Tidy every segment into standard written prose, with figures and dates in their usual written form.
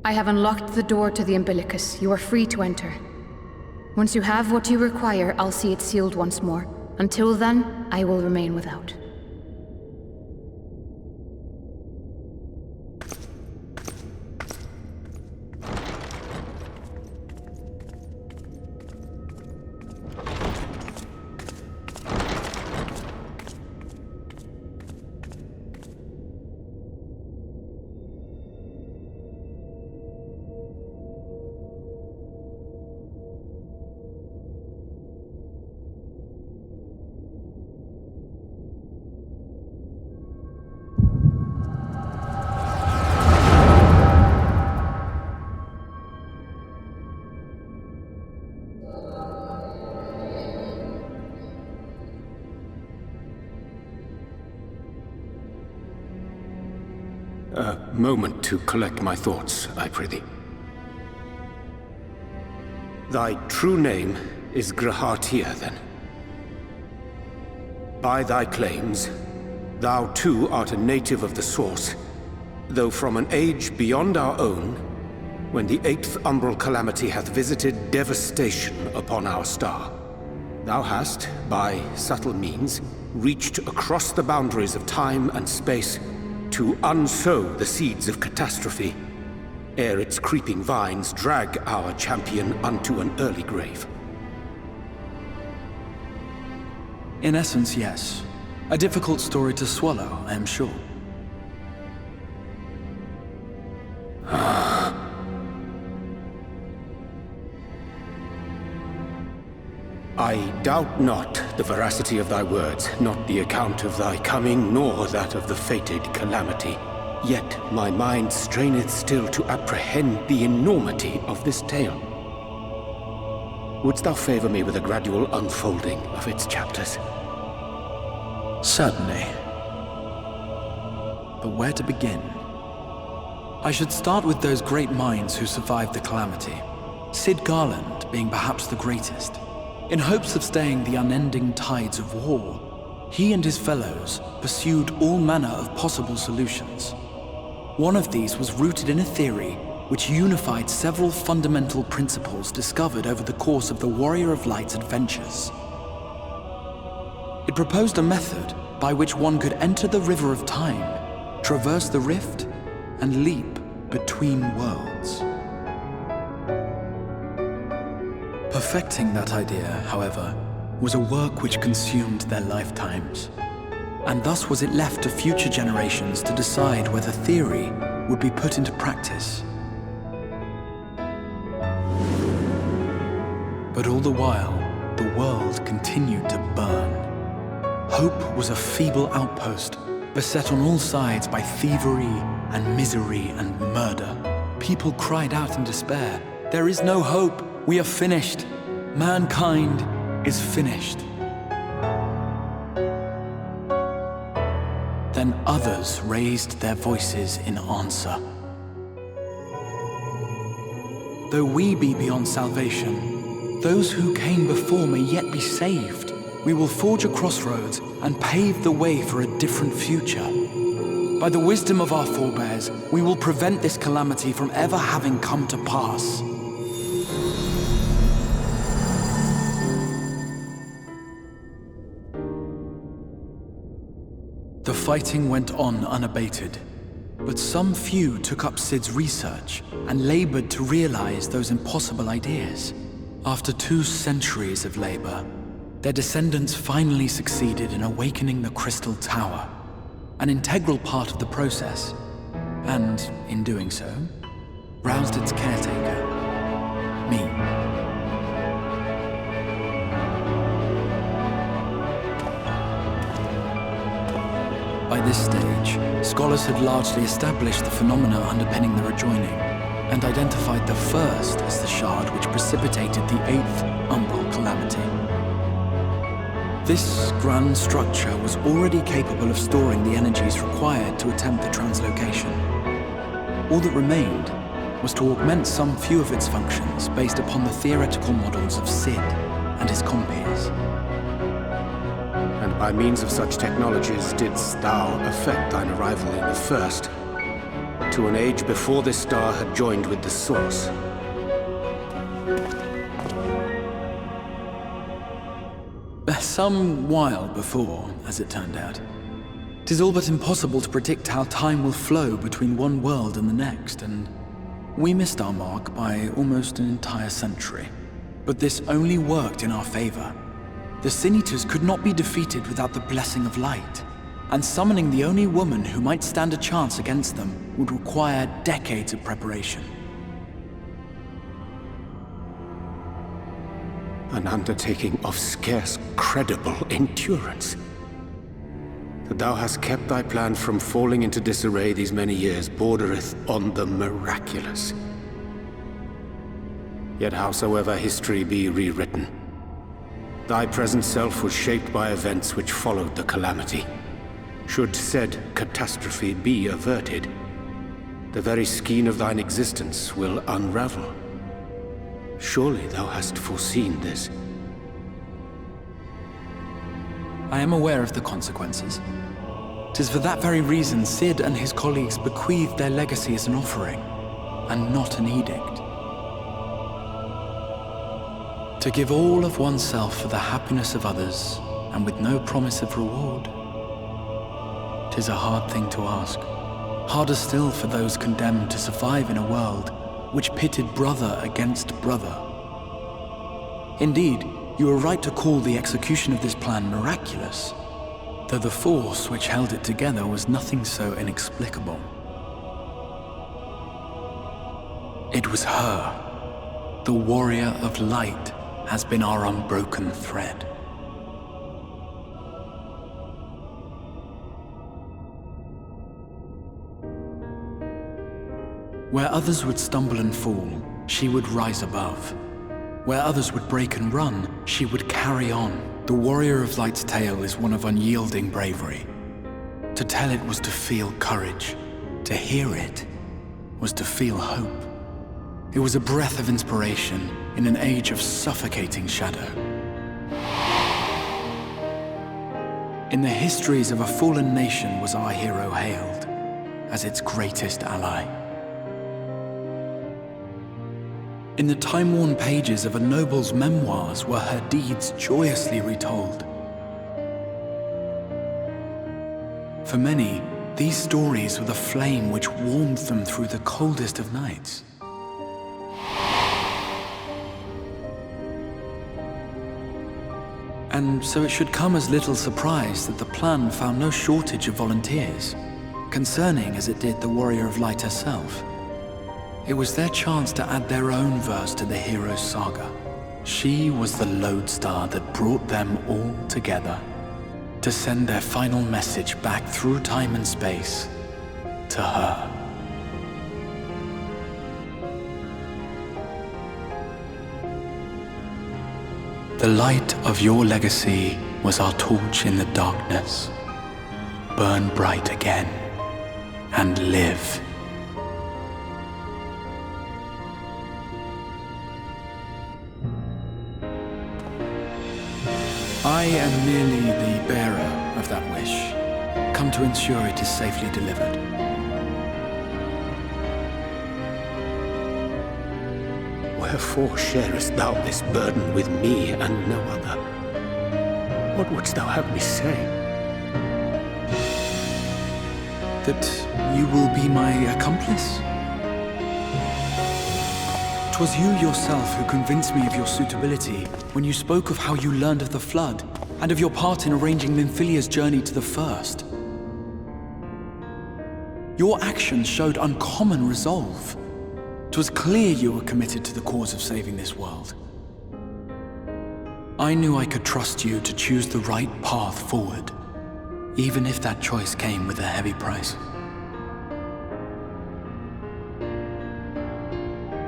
I have unlocked the door to the umbilicus. You are free to enter. Once you have what you require, I'll see it sealed once more. Until then, I will remain without. A moment to collect my thoughts, I prithee. Thy true name is Grahatir, then. By thy claims, thou too art a native of the Source, though from an age beyond our own, when the 8th umbral calamity hath visited devastation upon our star. Thou hast, by subtle means, reached across the boundaries of time and space to unsow the seeds of catastrophe, ere its creeping vines drag our champion unto an early grave. In essence, yes. A difficult story to swallow, I am sure. I doubt not the veracity of thy words, not the account of thy coming, nor that of the fated calamity. Yet my mind straineth still to apprehend the enormity of this tale. Wouldst thou favor me with a gradual unfolding of its chapters? Certainly. But where to begin? I should start with those great minds who survived the calamity. Sid Garland being perhaps the greatest. In hopes of staying the unending tides of war, he and his fellows pursued all manner of possible solutions. One of these was rooted in a theory which unified several fundamental principles discovered over the course of the Warrior of Light's adventures. It proposed a method by which one could enter the River of Time, traverse the rift, and leap between worlds. Perfecting that idea, however, was a work which consumed their lifetimes. And thus was it left to future generations to decide whether theory would be put into practice. But all the while, the world continued to burn. Hope was a feeble outpost, beset on all sides by thievery and misery and murder. People cried out in despair, "There is no hope! We are finished. Mankind is finished." Then others raised their voices in answer. Though we be beyond salvation, those who came before may yet be saved. We will forge a crossroads and pave the way for a different future. By the wisdom of our forebears, we will prevent this calamity from ever having come to pass. The fighting went on unabated, but some few took up Sid's research and labored to realize those impossible ideas. After 2 centuries of labor, their descendants finally succeeded in awakening the Crystal Tower, an integral part of the process, and, in doing so, roused its caretaker, me. By this stage, scholars had largely established the phenomena underpinning the rejoining, and identified the first as the shard which precipitated the 8th umbral calamity. This grand structure was already capable of storing the energies required to attempt the translocation. All that remained was to augment some few of its functions based upon the theoretical models of Sid and his compeers. And by means of such technologies didst thou effect thine arrival in the first, to an age before this star had joined with the Source. Some while before, as it turned out. 'Tis all but impossible to predict how time will flow between one world and the next, and we missed our mark by almost an entire century. But this only worked in our favor. The Sin Eaters could not be defeated without the blessing of light, and summoning the only woman who might stand a chance against them would require decades of preparation. An undertaking of scarce credible endurance. That thou hast kept thy plan from falling into disarray these many years bordereth on the miraculous. Yet howsoever history be rewritten, thy present self was shaped by events which followed the calamity. Should said catastrophe be averted, the very skein of thine existence will unravel. Surely thou hast foreseen this. I am aware of the consequences. 'Tis for that very reason Sid and his colleagues bequeathed their legacy as an offering, and not an edict. To give all of oneself for the happiness of others, and with no promise of reward. 'Tis a hard thing to ask. Harder still for those condemned to survive in a world which pitted brother against brother. Indeed, you are right to call the execution of this plan miraculous, though the force which held it together was nothing so inexplicable. It was her. The warrior of light has been our unbroken thread. Where others would stumble and fall, she would rise above. Where others would break and run, she would carry on. The warrior of light's tale is one of unyielding bravery. To tell it was to feel courage. To hear it was to feel hope. It was a breath of inspiration in an age of suffocating shadow. In the histories of a fallen nation was our hero hailed as its greatest ally. In the time-worn pages of a noble's memoirs were her deeds joyously retold. For many, these stories were the flame which warmed them through the coldest of nights. And so it should come as little surprise that the plan found no shortage of volunteers, concerning as it did the Warrior of Light herself. It was their chance to add their own verse to the hero's saga. She was the lodestar that brought them all together to send their final message back through time and space to her. The light of your legacy was our torch in the darkness. Burn bright again and live. I am merely the bearer of that wish, come to ensure it is safely delivered. Wherefore sharest thou this burden with me and no other? What wouldst thou have me say? That you will be my accomplice? 'Twas you yourself who convinced me of your suitability when you spoke of how you learned of the Flood and of your part in arranging Nymphylia's journey to the First. Your actions showed uncommon resolve. 'Twas clear you were committed to the cause of saving this world. I knew I could trust you to choose the right path forward, even if that choice came with a heavy price.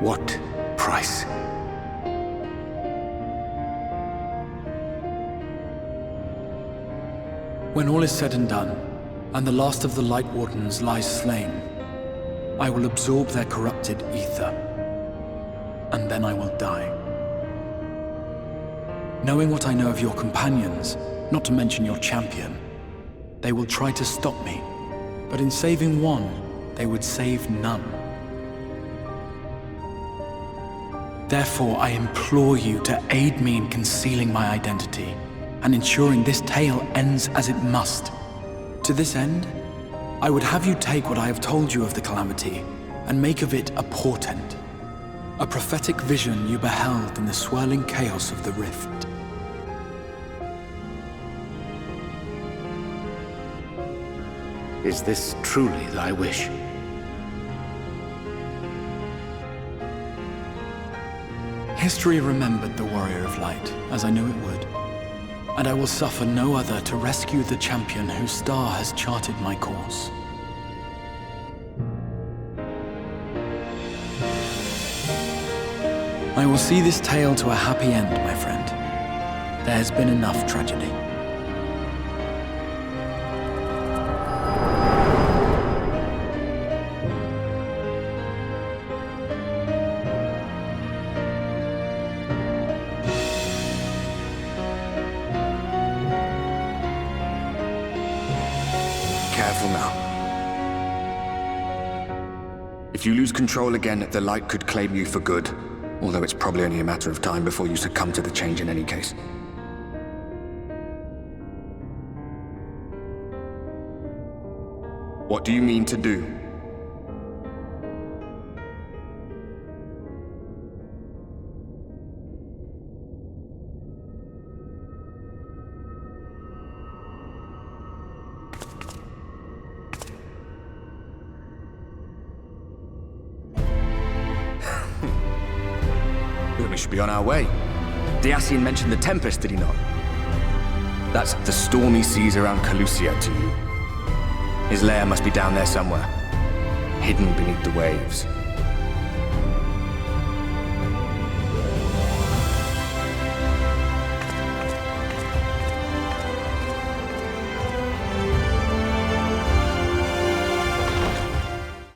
What price? When all is said and done, and the last of the Light Wardens lies slain, I will absorb their corrupted ether, and then I will die. Knowing what I know of your companions, not to mention your champion, they will try to stop me, but in saving one, they would save none. Therefore, I implore you to aid me in concealing my identity and ensuring this tale ends as it must. To this end, I would have you take what I have told you of the calamity and make of it a portent, a prophetic vision you beheld in the swirling chaos of the rift. Is this truly thy wish? History remembered the Warrior of Light, as I knew it would, and I will suffer no other to rescue the champion whose star has charted my course. I will see this tale to a happy end, my friend. There has been enough tragedy. Careful now. If you lose control again, the light could claim you for good. Although it's probably only a matter of time before you succumb to the change in any case. What do you mean to do? We should be on our way. Diassian mentioned the tempest, did he not? That's the stormy seas around Calusia to you. His lair must be down there somewhere, hidden beneath the waves.